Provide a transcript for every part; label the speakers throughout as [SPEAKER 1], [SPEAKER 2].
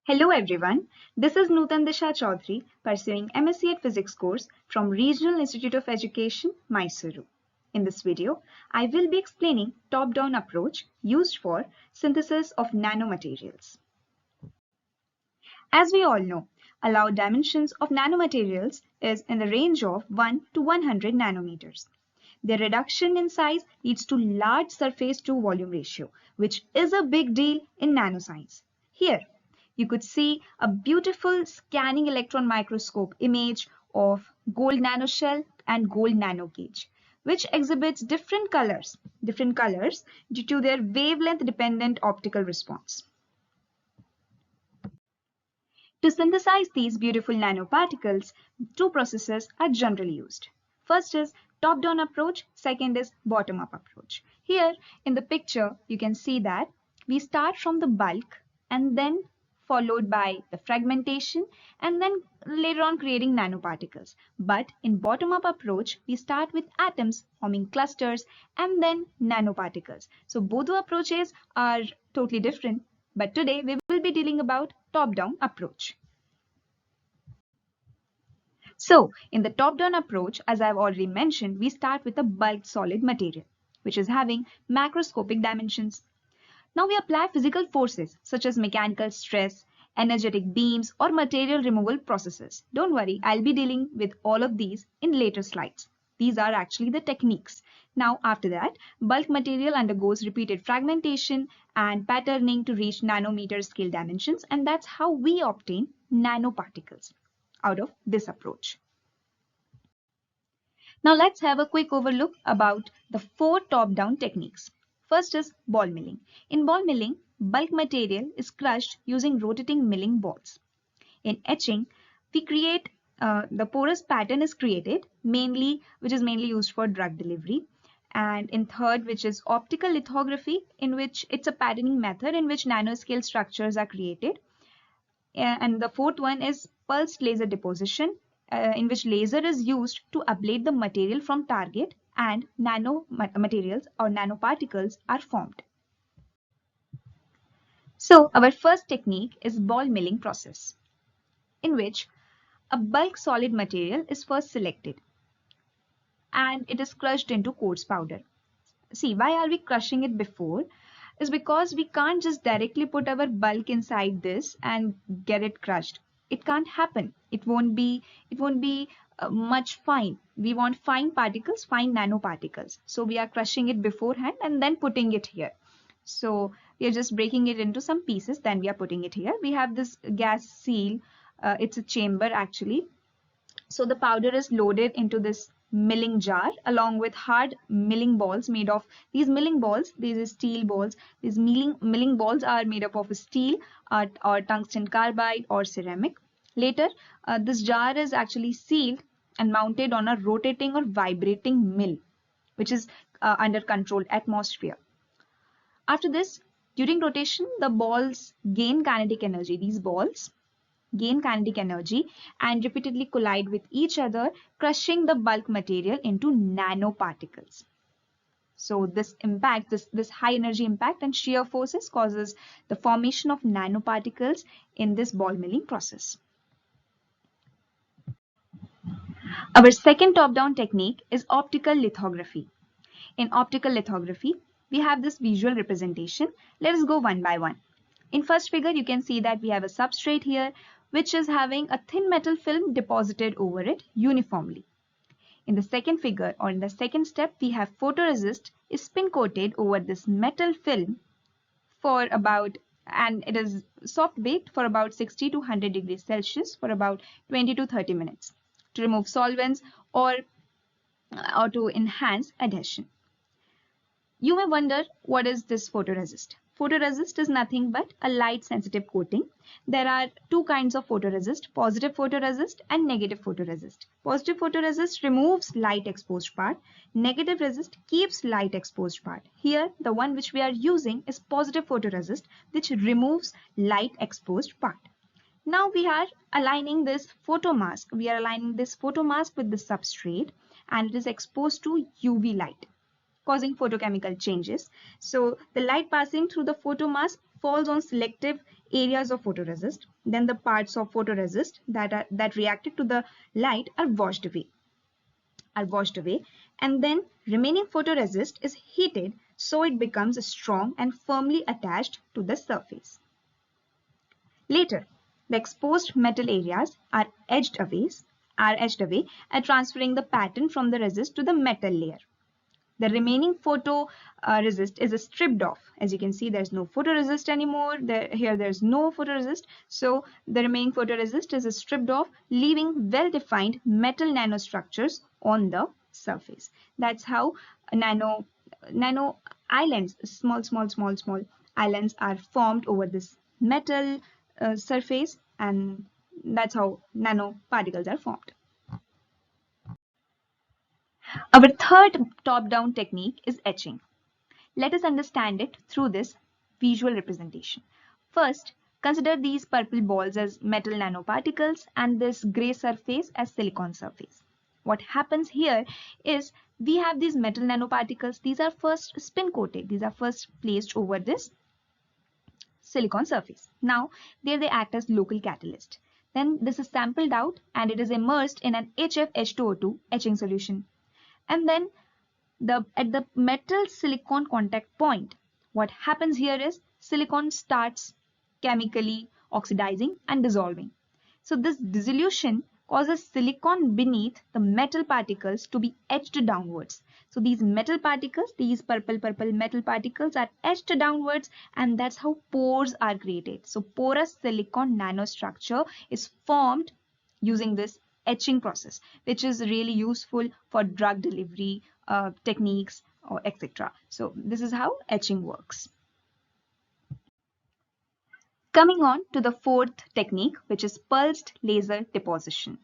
[SPEAKER 1] Hello everyone, this is Nutan Disha Choudhari pursuing MSc Ed Physics course from Regional Institute of Education, Mysore. In this video, I will be explaining top-down approach used for synthesis of nanomaterials. As we all know, allowed dimensions of nanomaterials is in the range of 1 to 100 nanometers. Their reduction in size leads to large surface to volume ratio, which is a big deal in nanoscience. Here, you could see a beautiful scanning electron microscope image of gold nanoshell and gold nanogauge, which exhibits different colors due to their wavelength dependent optical response. To synthesize these beautiful nanoparticles, two processes are generally used. First is top-down approach, second is bottom-up approach. Here in the picture, you can see that we start from the bulk and then followed by the fragmentation and then later on creating nanoparticles. But in bottom-up approach, we start with atoms forming clusters and then nanoparticles. So both the approaches are totally different. But today we will be dealing about top-down approach. So in the top-down approach, as I've already mentioned, we start with a bulk solid material, which is having macroscopic dimensions. Now we apply physical forces such as mechanical stress, energetic beams, or material removal processes. Don't worry, I'll be dealing with all of these in later slides. These are actually the techniques. Now after that, bulk material undergoes repeated fragmentation and patterning to reach nanometer scale dimensions, and that's how we obtain nanoparticles out of this approach. Now let's have a quick overlook about the four top-down techniques. First is ball milling. In ball milling, bulk material is crushed using rotating milling balls. In etching, we create the porous pattern is created, which is mainly used for drug delivery. And in third, which is optical lithography, in which it's a patterning method in which nanoscale structures are created. And the fourth one is pulsed laser deposition, in which laser is used to ablate the material from target and nanomaterials or nanoparticles are formed. So our first technique is ball milling process, in which a bulk solid material is first selected and it is crushed into coarse powder. See, why are we crushing it before? Is because we can't just directly put our bulk inside this and get it crushed. It can't happen. It won't be much fine. We want fine particles, fine nanoparticles. So we are crushing it beforehand and then putting it here. So we are just breaking it into some pieces, then we are putting it here. We have this gas seal. It's a chamber actually. So the powder is loaded into this milling jar along with hard milling balls made of these milling balls. These are steel balls. These milling balls are made up of steel or tungsten carbide or ceramic. Later, this jar is actually sealed and mounted on a rotating or vibrating mill, which is under controlled atmosphere. After this, during rotation, the balls gain kinetic energy. These balls gain kinetic energy and repeatedly collide with each other, crushing the bulk material into nanoparticles. So this impact, this high energy impact and shear forces causes the formation of nanoparticles in this ball milling process. Our second top-down technique is optical lithography. In optical lithography, we have this visual representation. Let us go one by one. In first figure, you can see that we have a substrate here, which is having a thin metal film deposited over it uniformly. In the second figure, or in the second step, we have photoresist is spin coated over this metal film for about, and it is soft baked for about 60 to 100 degrees Celsius for about 20 to 30 minutes to remove solvents or to enhance adhesion. You may wonder, what is this photoresist? Photoresist is nothing but a light sensitive coating. There are two kinds of photoresist, positive photoresist and negative photoresist. Positive photoresist removes light exposed part. Negative resist keeps light exposed part. Here, the one which we are using is positive photoresist, which removes light exposed part. Now we are aligning this photomask. We are aligning this photomask with the substrate and it is exposed to UV light, causing photochemical changes. So the light passing through the photomask falls on selective areas of photoresist. Then the parts of photoresist that reacted to the light are washed away, and then remaining photoresist is heated so it becomes strong and firmly attached to the surface. Later, the exposed metal areas are edged away and transferring the pattern from the resist to the metal layer. The remaining photo resist is stripped off. As you can see, there's no photoresist anymore. There's no photoresist. So the remaining photoresist is stripped off, leaving well-defined metal nanostructures on the surface. That's how nano islands, small islands are formed over this metal surface, and that's how nanoparticles are formed. Our third top-down technique is etching. Let us understand it through this visual representation. First, consider these purple balls as metal nanoparticles and this gray surface as silicon surface. What happens here is we have these metal nanoparticles. These are first spin coated. These are first placed over this silicon surface. Now, there they act as local catalyst. Then this is sampled out and it is immersed in an HF-H2O2 etching solution. And then at the metal silicon contact point, what happens here is silicon starts chemically oxidizing and dissolving. So this dissolution causes silicon beneath the metal particles to be etched downwards. So these metal particles, these purple metal particles are etched downwards, and that's how pores are created. So porous silicon nanostructure is formed using this etching process, which is really useful for drug delivery techniques or etc. So this is how etching works. Coming on to the fourth technique, which is pulsed laser deposition.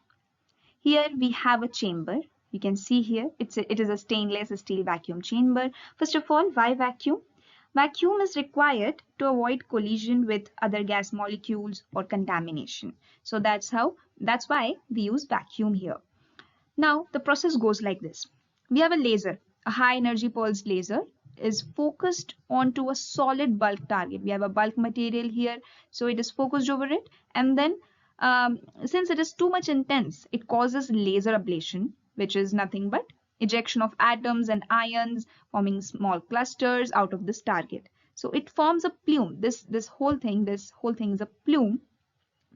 [SPEAKER 1] Here we have a chamber. You can see here it is a stainless steel vacuum chamber. First of all, why vacuum? Vacuum is required to avoid collision with other gas molecules or contamination. So that's why we use vacuum here. Now the process goes like this. We have a laser, a high energy pulsed laser is focused onto a solid bulk target. We have a bulk material here, so it is focused over it, and then since it is too much intense, it causes laser ablation, which is nothing but ejection of atoms and ions forming small clusters out of this target. So it forms a plume. This whole thing is a plume.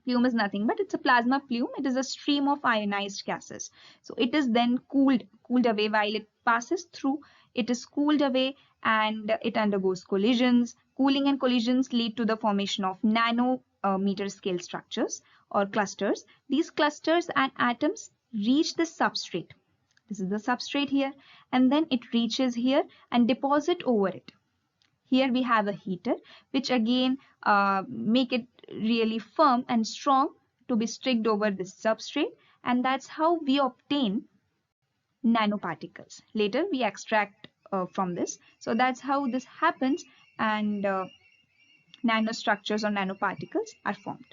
[SPEAKER 1] Plume is nothing but it's a plasma plume. It is a stream of ionized gases. So it is then cooled away while it passes through. It is cooled away and it undergoes collisions. Cooling and collisions lead to the formation of nanometer scale structures or clusters. These clusters and atoms reach the substrate. This is the substrate here, and then it reaches here and deposit over it. Here we have a heater, which again make it really firm and strong to be streaked over this substrate, and that's how we obtain nanoparticles. Later we extract from this. So that's how this happens, and nanostructures or nanoparticles are formed.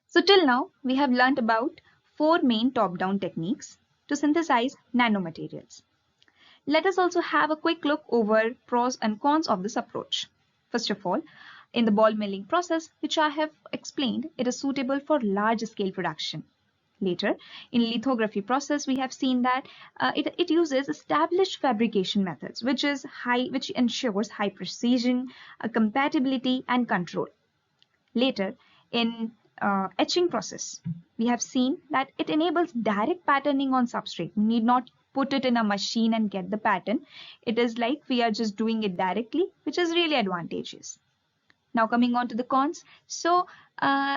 [SPEAKER 1] So till now we have learnt about 4 main top-down techniques to synthesize nanomaterials. Let us also have a quick look over pros and cons of this approach. First of all, in the ball milling process, which I have explained, it is suitable for large scale production. Later, in lithography process, we have seen that it uses established fabrication methods, which ensures high precision, compatibility, and control. Later, in etching process, we have seen that it enables direct patterning on substrate. We need not put it in a machine and get the pattern. It is like we are just doing it directly, which is really advantageous. Now coming on to the cons. So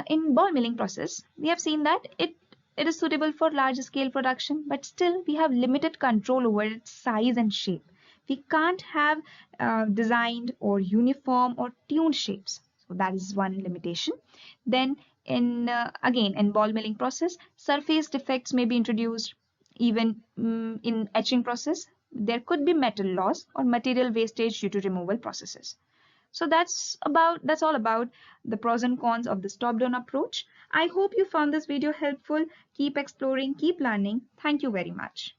[SPEAKER 1] in ball milling process, we have seen that it is suitable for large scale production, but still we have limited control over its size and shape. We can't have designed or uniform or tuned shapes. So that is one limitation. Then again in ball milling process, surface defects may be introduced. Even in etching process, there could be metal loss or material wastage due to removal processes. So that's all about the pros and cons of this top-down approach. I hope you found this video helpful. Keep exploring, keep learning. Thank you very much.